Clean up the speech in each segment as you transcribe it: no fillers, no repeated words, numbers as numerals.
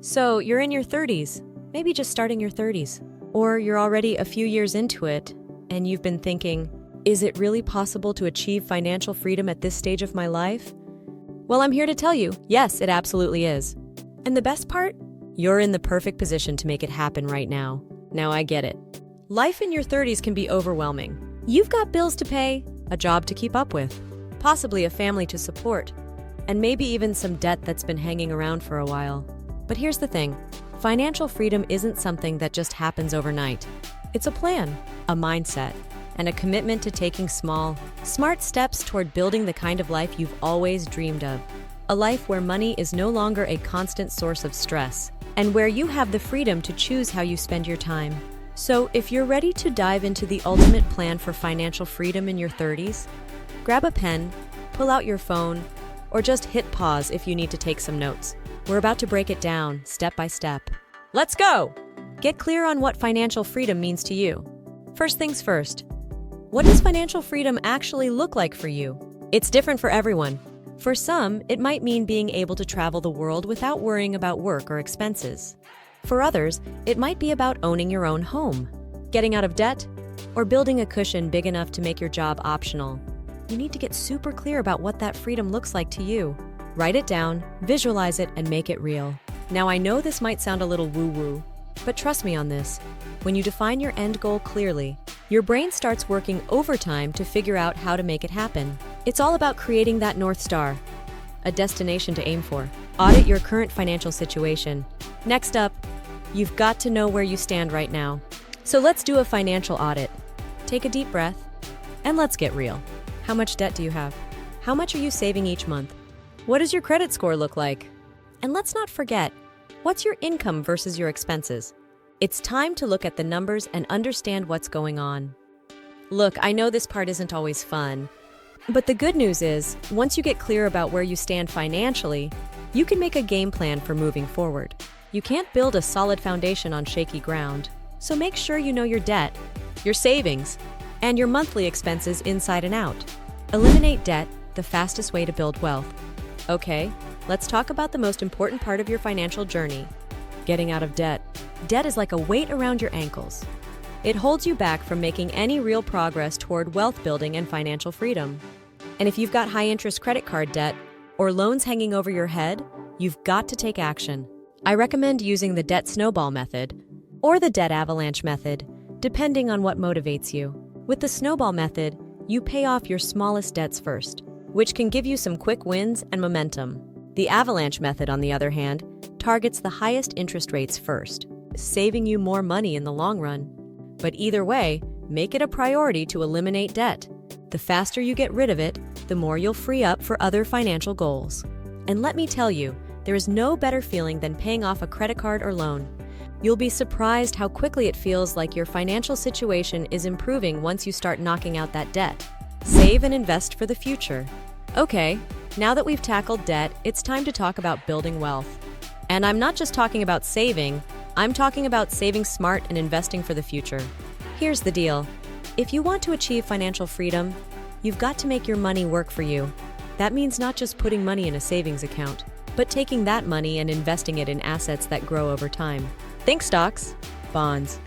So you're in your 30s, maybe just starting your 30s. Or you're already a few years into it, and you've been thinking, is it really possible to achieve financial freedom at this stage of my life? Well, I'm here to tell you, yes, it absolutely is. And the best part? You're in the perfect position to make it happen right now. Now I get it. Life in your 30s can be overwhelming. You've got bills to pay, a job to keep up with, possibly a family to support, and maybe even some debt that's been hanging around for a while. But here's the thing, financial freedom isn't something that just happens overnight. It's a plan, a mindset, and a commitment to taking small, smart steps toward building the kind of life you've always dreamed of. A life where money is no longer a constant source of stress, and where you have the freedom to choose how you spend your time. So if you're ready to dive into the ultimate plan for financial freedom in your 30s, grab a pen, pull out your phone, or just hit pause if you need to take some notes. We're about to break it down, step by step. Let's go! Get clear on what financial freedom means to you. First things first, what does financial freedom actually look like for you? It's different for everyone. For some, it might mean being able to travel the world without worrying about work or expenses. For others, it might be about owning your own home, getting out of debt, or building a cushion big enough to make your job optional. You need to get super clear about what that freedom looks like to you. Write it down, visualize it, and make it real. Now, I know this might sound a little woo-woo, but trust me on this. When you define your end goal clearly, your brain starts working overtime to figure out how to make it happen. It's all about creating that North Star, a destination to aim for. Audit your current financial situation. Next up, you've got to know where you stand right now. So let's do a financial audit. Take a deep breath, and let's get real. How much debt do you have? How much are you saving each month? What does your credit score look like? And let's not forget, what's your income versus your expenses? It's time to look at the numbers and understand what's going on. Look, I know this part isn't always fun, but the good news is, once you get clear about where you stand financially, you can make a game plan for moving forward. You can't build a solid foundation on shaky ground, so make sure you know your debt, your savings, and your monthly expenses inside and out. Eliminate debt, the fastest way to build wealth. Okay, let's talk about the most important part of your financial journey, getting out of debt. Debt is like a weight around your ankles. It holds you back from making any real progress toward wealth building and financial freedom. And if you've got high-interest credit card debt or loans hanging over your head, you've got to take action. I recommend using the debt snowball method or the debt avalanche method, depending on what motivates you. With the snowball method, you pay off your smallest debts first, which can give you some quick wins and momentum. The avalanche method, on the other hand, targets the highest interest rates first, saving you more money in the long run. But either way, make it a priority to eliminate debt. The faster you get rid of it, the more you'll free up for other financial goals. And let me tell you, there is no better feeling than paying off a credit card or loan. You'll be surprised how quickly it feels like your financial situation is improving once you start knocking out that debt. Save and invest for the future. Okay, now that we've tackled debt, it's time to talk about building wealth. And I'm not just talking about saving, I'm talking about saving smart and investing for the future. Here's the deal. If you want to achieve financial freedom, you've got to make your money work for you. That means not just putting money in a savings account, but taking that money and investing it in assets that grow over time. Think stocks, bonds,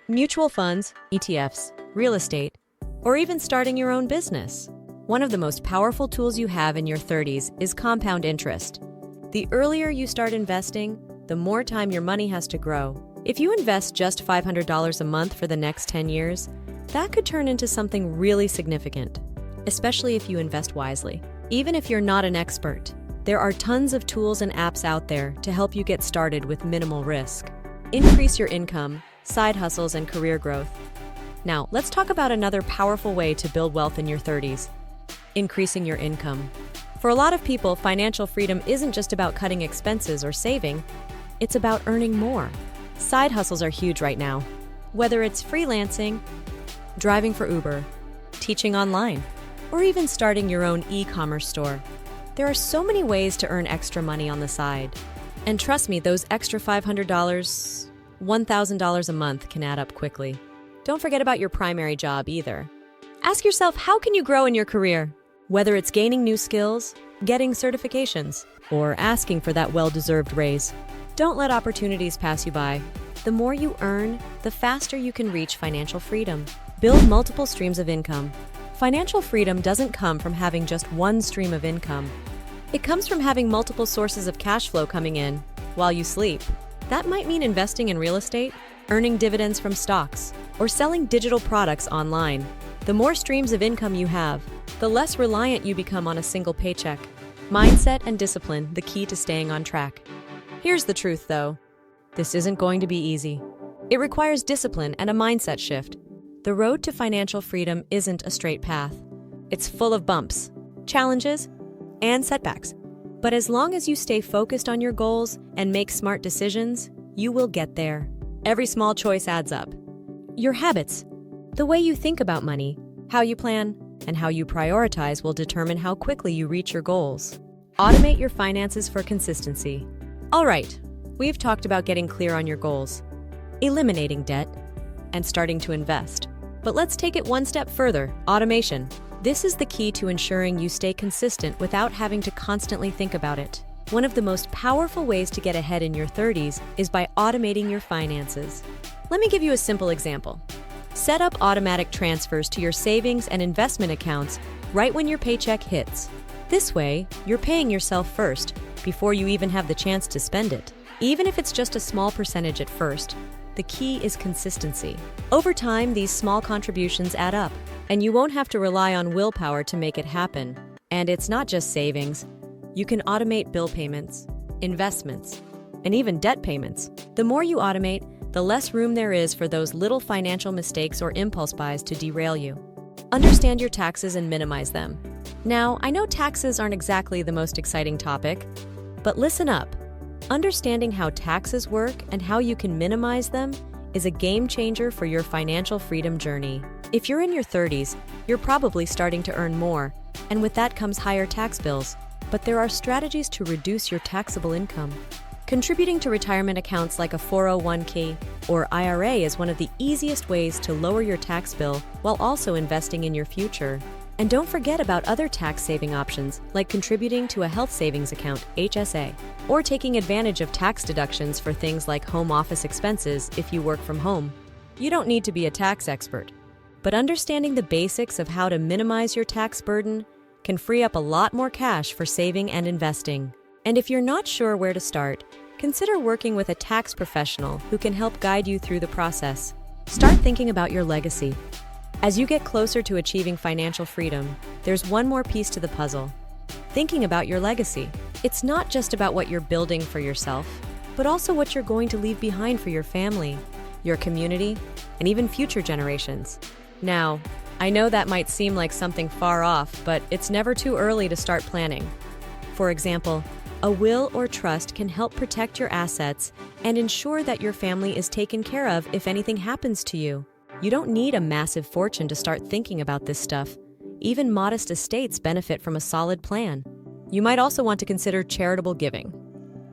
mutual funds, ETFs, real estate, or even starting your own business. One of the most powerful tools you have in your 30s is compound interest. The earlier you start investing, the more time your money has to grow. If you invest just $500 a month for the next 10 years, that could turn into something really significant, especially if you invest wisely. Even if you're not an expert, there are tons of tools and apps out there to help you get started with minimal risk. Increase your income, side hustles, and career growth. Now, let's talk about another powerful way to build wealth in your 30s. Increasing your income. For a lot of people, financial freedom isn't just about cutting expenses or saving, it's about earning more. Side hustles are huge right now. Whether it's freelancing, driving for Uber, teaching online, or even starting your own e-commerce store, there are so many ways to earn extra money on the side. And trust me, those extra $500, $1,000 a month can add up quickly. Don't forget about your primary job either. Ask yourself, how can you grow in your career? Whether it's gaining new skills, getting certifications, or asking for that well-deserved raise. Don't let opportunities pass you by. The more you earn, the faster you can reach financial freedom. Build multiple streams of income. Financial freedom doesn't come from having just one stream of income. It comes from having multiple sources of cash flow coming in while you sleep. That might mean investing in real estate, earning dividends from stocks, or selling digital products online. The more streams of income you have, the less reliant you become on a single paycheck. Mindset and discipline, the key to staying on track. Here's the truth, though. This isn't going to be easy. It requires discipline and a mindset shift. The road to financial freedom isn't a straight path. It's full of bumps, challenges, and setbacks. But as long as you stay focused on your goals and make smart decisions, you will get there. Every small choice adds up. Your habits, the way you think about money, how you plan, and how you prioritize will determine how quickly you reach your goals. Automate your finances for consistency. All right, we've talked about getting clear on your goals, eliminating debt, and starting to invest. But let's take it one step further, automation. This is the key to ensuring you stay consistent without having to constantly think about it. One of the most powerful ways to get ahead in your 30s is by automating your finances. Let me give you a simple example. Set up automatic transfers to your savings and investment accounts right when your paycheck hits. This way, you're paying yourself first, before you even have the chance to spend it. Even if it's just a small percentage at first, the key is consistency. Over time, these small contributions add up, and you won't have to rely on willpower to make it happen. And it's not just savings. You can automate bill payments, investments, and even debt payments. The more you automate, the less room there is for those little financial mistakes or impulse buys to derail you. Understand your taxes and minimize them. Now, I know taxes aren't exactly the most exciting topic, but listen up. Understanding how taxes work and how you can minimize them is a game changer for your financial freedom journey. If you're in your 30s, you're probably starting to earn more, and with that comes higher tax bills. But there are strategies to reduce your taxable income. Contributing to retirement accounts like a 401k or IRA is one of the easiest ways to lower your tax bill while also investing in your future. And don't forget about other tax-saving options like contributing to a health savings account, HSA, or taking advantage of tax deductions for things like home office expenses if you work from home. You don't need to be a tax expert, but understanding the basics of how to minimize your tax burden can free up a lot more cash for saving and investing. And if you're not sure where to start, consider working with a tax professional who can help guide you through the process. Start thinking about your legacy. As you get closer to achieving financial freedom, there's one more piece to the puzzle. Thinking about your legacy. It's not just about what you're building for yourself, but also what you're going to leave behind for your family, your community, and even future generations. Now, I know that might seem like something far off, but it's never too early to start planning. For example, a will or trust can help protect your assets and ensure that your family is taken care of if anything happens to you. You don't need a massive fortune to start thinking about this stuff. Even modest estates benefit from a solid plan. You might also want to consider charitable giving.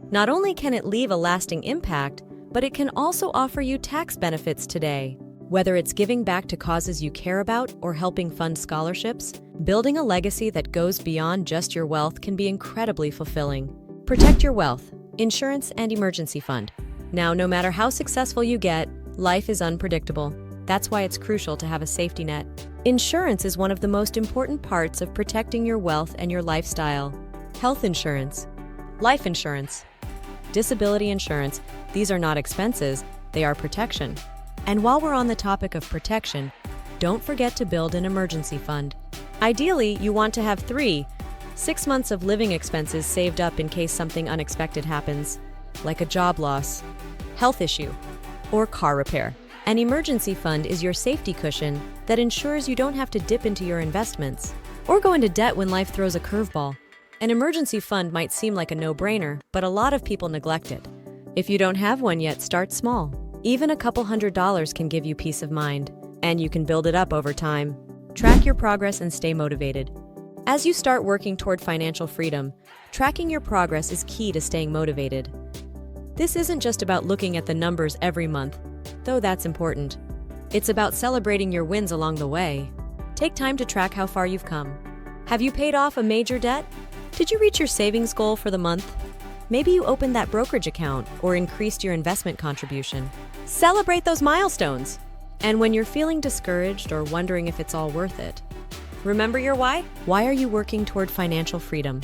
Not only can it leave a lasting impact, but it can also offer you tax benefits today. Whether it's giving back to causes you care about or helping fund scholarships, building a legacy that goes beyond just your wealth can be incredibly fulfilling. Protect your wealth, insurance, and emergency fund. Now, no matter how successful you get, life is unpredictable. That's why it's crucial to have a safety net. Insurance is one of the most important parts of protecting your wealth and your lifestyle. Health insurance, life insurance, disability insurance, these are not expenses, they are protection. And while we're on the topic of protection, don't forget to build an emergency fund. Ideally, you want to have 6 months of living expenses saved up in case something unexpected happens, like a job loss, health issue, or car repair. An emergency fund is your safety cushion that ensures you don't have to dip into your investments or go into debt when life throws a curveball. An emergency fund might seem like a no-brainer, but a lot of people neglect it. If you don't have one yet, start small. Even a couple $100s can give you peace of mind, and you can build it up over time. Track your progress and stay motivated. As you start working toward financial freedom, tracking your progress is key to staying motivated. This isn't just about looking at the numbers every month, though that's important. It's about celebrating your wins along the way. Take time to track how far you've come. Have you paid off a major debt? Did you reach your savings goal for the month? Maybe you opened that brokerage account or increased your investment contribution. Celebrate those milestones! And when you're feeling discouraged or wondering if it's all worth it, remember your why? Why are you working toward financial freedom?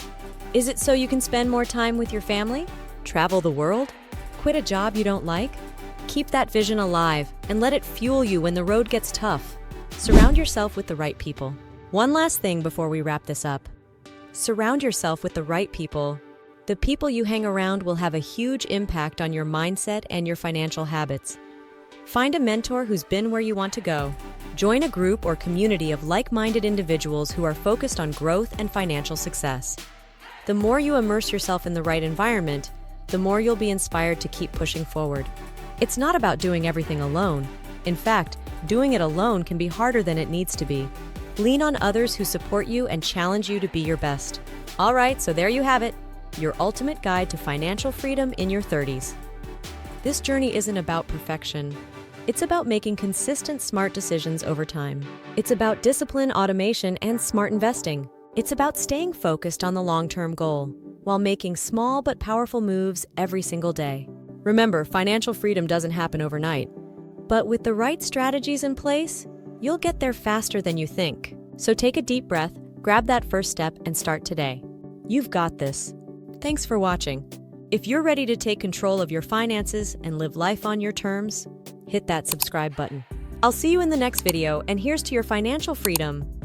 Is it so you can spend more time with your family? Travel the world? Quit a job you don't like? Keep that vision alive and let it fuel you when the road gets tough. Surround yourself with the right people. One last thing before we wrap this up. Surround yourself with the right people. The people you hang around will have a huge impact on your mindset and your financial habits. Find a mentor who's been where you want to go. Join a group or community of like-minded individuals who are focused on growth and financial success. The more you immerse yourself in the right environment, the more you'll be inspired to keep pushing forward. It's not about doing everything alone. In fact, doing it alone can be harder than it needs to be. Lean on others who support you and challenge you to be your best. All right, so there you have it, your ultimate guide to financial freedom in your 30s. This journey isn't about perfection. It's about making consistent, smart decisions over time. It's about discipline, automation, and smart investing. It's about staying focused on the long-term goal while making small but powerful moves every single day. Remember, financial freedom doesn't happen overnight. But with the right strategies in place, you'll get there faster than you think. So take a deep breath, grab that first step, and start today. You've got this. Thanks for watching. If you're ready to take control of your finances and live life on your terms, hit that subscribe button. I'll see you in the next video, and here's to your financial freedom.